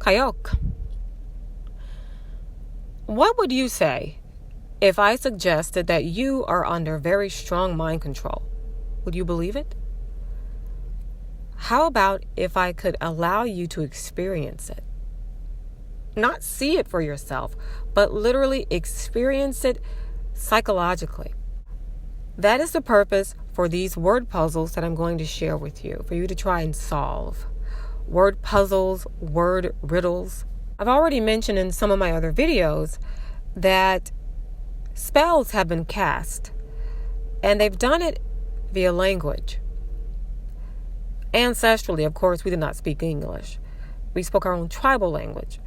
chayok. What would you say if I suggested that you are under very strong mind control? Would you believe it? How about if I could allow you to experience it? Not see it for yourself, but literally experience it psychologically. That is the purpose for these word puzzles that I'm going to share with you, for you to try and solve. Word puzzles, word riddles. I've already mentioned in some of my other videos that spells have been cast, and they've done it via language. Ancestrally, of course, we did not speak English. We spoke our own tribal language.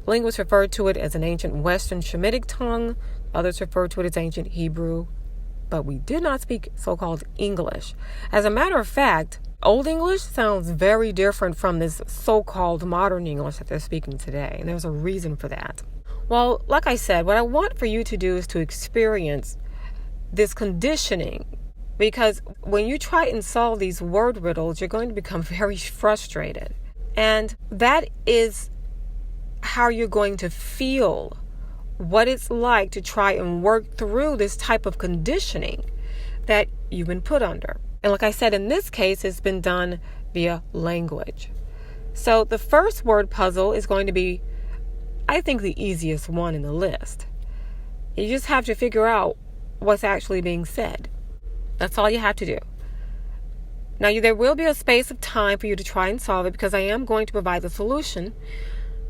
Linguists referred to it as an ancient Western Shemitic tongue. Others referred to it as ancient Hebrew. But we did not speak so-called English. As a matter of fact, Old English sounds very different from this so-called modern English that they're speaking today. And there's a reason for that. Well, like I said, what I want for you to do is to experience this conditioning. Because when you try and solve these word riddles, you're going to become very frustrated. And that is how you're going to feel what it's like to try and work through this type of conditioning that you've been put under. And like I said, in this case, it's been done via language. So the first word puzzle is going to be, I think, the easiest one in the list. You just have to figure out what's actually being said. That's all you have to do. Now, there will be a space of time for you to try and solve it because I am going to provide the solution.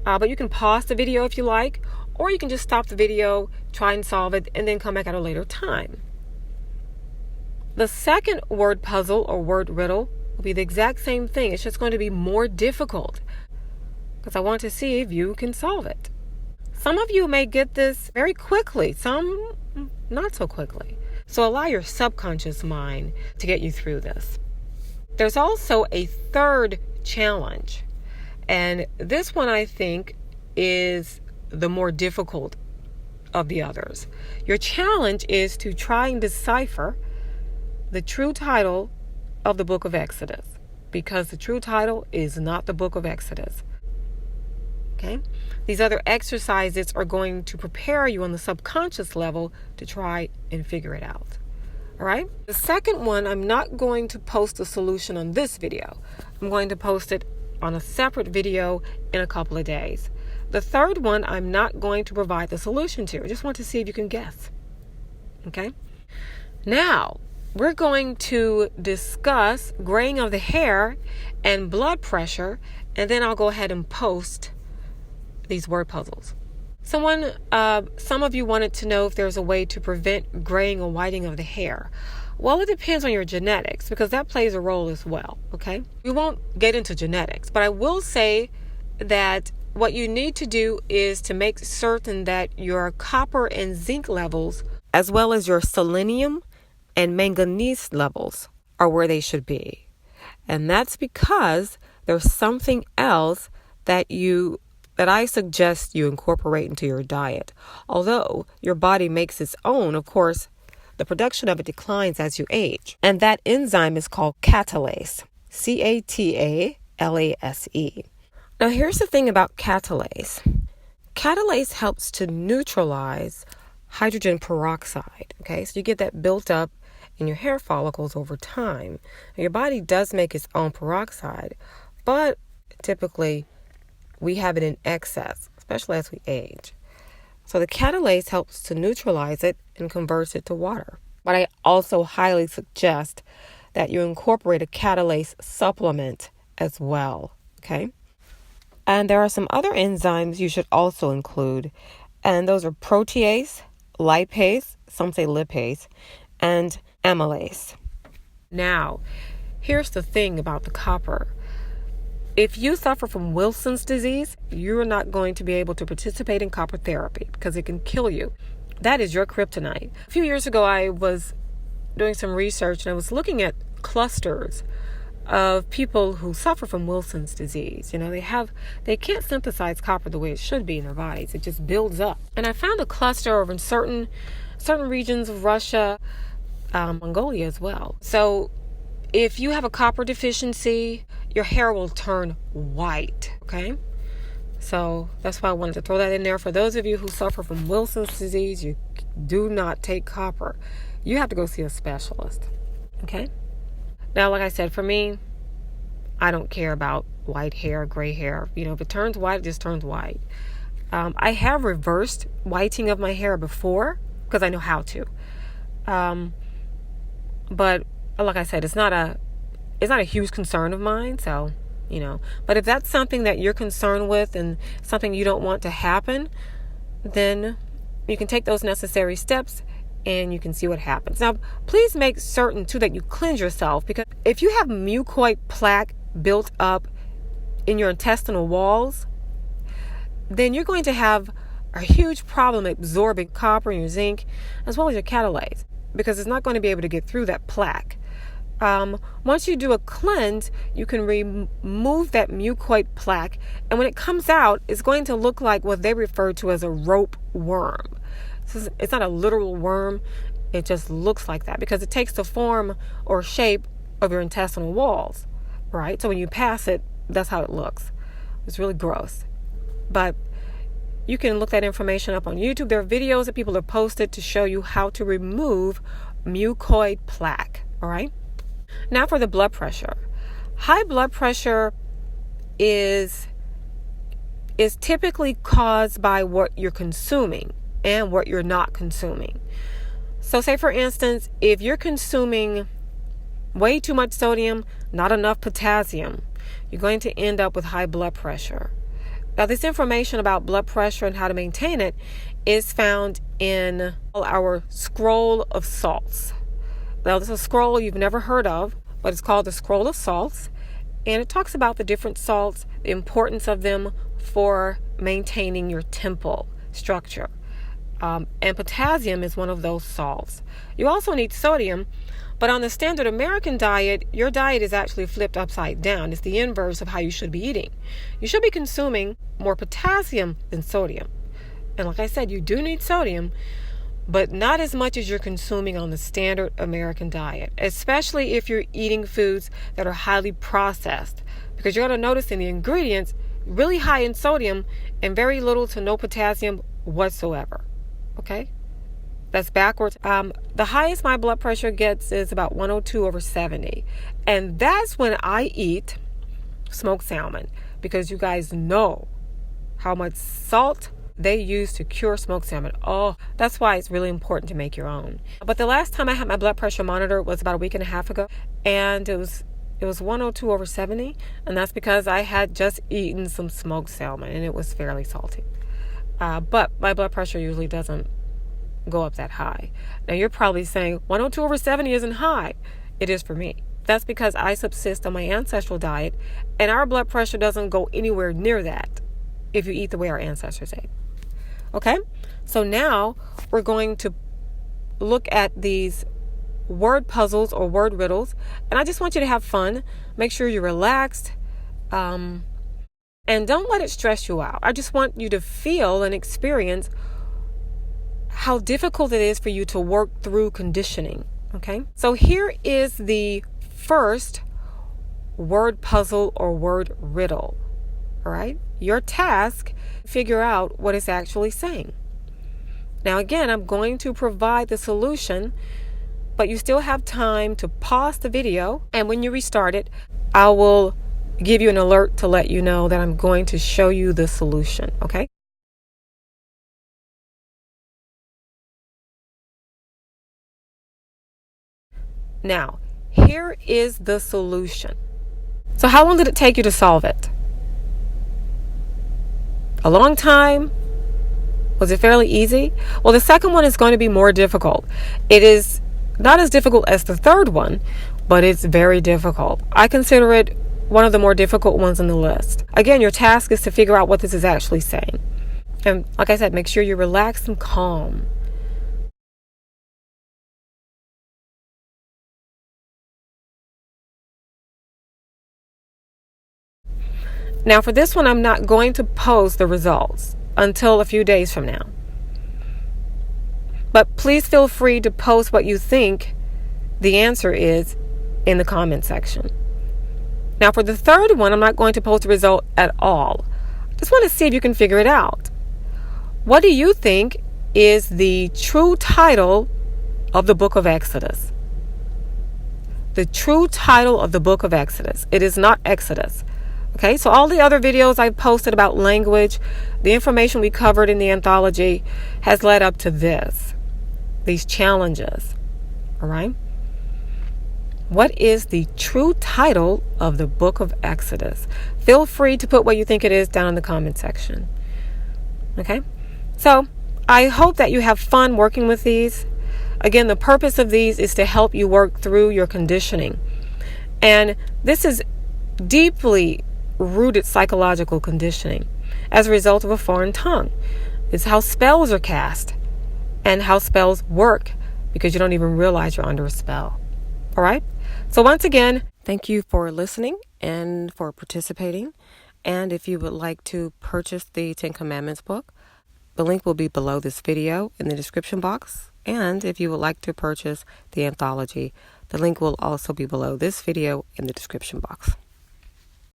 But you can pause the video if you like, or you can just stop the video, try and solve it, and then come back at a later time. The second word puzzle or word riddle will be the exact same thing. It's just going to be more difficult because I want to see if you can solve it. Some of you may get this very quickly, some not so quickly. So allow your subconscious mind to get you through this. There's also a third challenge. And this one, I think, is the more difficult of the others. Your challenge is to try and decipher the true title of the book of Exodus, because the true title is not the book of Exodus. Okay? These other exercises are going to prepare you on the subconscious level to try and figure it out. All right? The second one, I'm not going to post the solution on this video. I'm going to post it on a separate video in a couple of days. The third one, I'm not going to provide the solution to. I just want to see if you can guess. Okay? Now, we're going to discuss graying of the hair and blood pressure, and then I'll go ahead and post these word puzzles. Some of you wanted to know if there's a way to prevent graying or whitening of the hair. Well, it depends on your genetics because that plays a role as well, okay? We won't get into genetics, but I will say that what you need to do is to make certain that your copper and zinc levels, as well as your selenium and manganese levels, are where they should be. And that's because there's something else that I suggest you incorporate into your diet. Although your body makes its own, of course, the production of it declines as you age. And that enzyme is called catalase. Catalase. Now, here's the thing about catalase. Catalase helps to neutralize hydrogen peroxide. Okay, so you get that built up in your hair follicles over time. Now, your body does make its own peroxide, but typically we have it in excess, especially as we age. So the catalase helps to neutralize it and converts it to water. But I also highly suggest that you incorporate a catalase supplement as well, okay? And there are some other enzymes you should also include, and those are protease, lipase, some say lipase, and amylase. Now, here's the thing about the copper. If you suffer from Wilson's disease, you're not going to be able to participate in copper therapy because it can kill you. That is your kryptonite. A few years ago, I was doing some research and I was looking at clusters of people who suffer from Wilson's disease. You know, they can't synthesize copper the way it should be in their bodies. It just builds up. And I found a cluster over in certain regions of Russia, Mongolia as well. So if you have a copper deficiency, your hair will turn white, okay? So that's why I wanted to throw that in there. For those of you who suffer from Wilson's disease, you do not take copper. You have to go see a specialist. Okay? Now, like I said, for me, I don't care about white hair, gray hair. If it turns white, it just turns white. I have reversed whiting of my hair before because I know how to. But like I said, it's not a huge concern of mine. So, but if that's something that you're concerned with and something you don't want to happen, then you can take those necessary steps and you can see what happens. Now, please make certain too that you cleanse yourself, because if you have mucoid plaque built up in your intestinal walls, then you're going to have a huge problem absorbing copper and your zinc as well as your catalase, because it's not going to be able to get through that plaque. Once you do a cleanse, you can remove that mucoid plaque, and when it comes out, it's going to look like what they refer to as a rope worm. So it's not a literal worm, it just looks like that because it takes the form or shape of your intestinal walls, right? So when you pass it, that's how it looks. It's really gross. But you can look that information up on YouTube. There are videos that people have posted to show you how to remove mucoid plaque, all right? Now for the blood pressure. High blood pressure is typically caused by what you're consuming and what you're not consuming. So say, for instance, if you're consuming way too much sodium, not enough potassium, you're going to end up with high blood pressure. Now, this information about blood pressure and how to maintain it is found in our scroll of salts. Now, this is a scroll you've never heard of, but it's called the Scroll of Salts. And it talks about the different salts, the importance of them for maintaining your temple structure. And potassium is one of those salts. You also need sodium, but on the standard American diet, your diet is actually flipped upside down. It's the inverse of how you should be eating. You should be consuming more potassium than sodium. And like I said, you do need sodium, but not as much as you're consuming on the standard American diet, especially if you're eating foods that are highly processed, because you're going to notice in the ingredients really high in sodium and very little to no potassium whatsoever. Okay? That's backwards. The highest my blood pressure gets is about 102/70. And that's when I eat smoked salmon, because you guys know how much salt they use to cure smoked salmon. Oh, that's why it's really important to make your own. But the last time I had my blood pressure monitor was about a week and a half ago, and it was 102/70, and that's because I had just eaten some smoked salmon and it was fairly salty. But my blood pressure usually doesn't go up that high. Now you're probably saying 102/70 isn't high. It is for me. That's because I subsist on my ancestral diet, and our blood pressure doesn't go anywhere near that if you eat the way our ancestors ate. Okay? So now we're going to look at these word puzzles or word riddles, and I just want you to have fun. Make sure you're relaxed, and don't let it stress you out. I just want you to feel and experience how difficult it is for you to work through conditioning. Okay? So here is the first word puzzle or word riddle. All right? Your task, figure out what it's actually saying. Now again, I'm going to provide the solution, but you still have time to pause the video, and when you restart it, I will give you an alert to let you know that I'm going to show you the solution. Okay? Now, here is the solution. So how long did it take you to solve it? A long time? Was it fairly easy? Well, the second one is going to be more difficult. It is not as difficult as the third one, but it's very difficult. I consider it one of the more difficult ones on the list. Again, your task is to figure out what this is actually saying. And like I said, make sure you're relaxed and calm. Now for this one, I'm not going to post the results until a few days from now. But please feel free to post what you think the answer is in the comment section. Now for the third one, I'm not going to post the result at all. Just want to see if you can figure it out. What do you think is the true title of the book of Exodus? The true title of the book of Exodus. It is not Exodus. Okay, so all the other videos I've posted about language, the information we covered in the anthology has led up to these challenges. All right? What is the true title of the book of Exodus? Feel free to put what you think it is down in the comment section. Okay? So, I hope that you have fun working with these. Again, the purpose of these is to help you work through your conditioning. And this is deeply rooted psychological conditioning as a result of a foreign tongue. It's how spells are cast and how spells work because you don't even realize you're under a spell. All right? So once again, thank you for listening and for participating. And if you would like to purchase the 10 Commandments book, the link will be below this video in the description box. And if you would like to purchase the anthology, the link will also be below this video in the description box.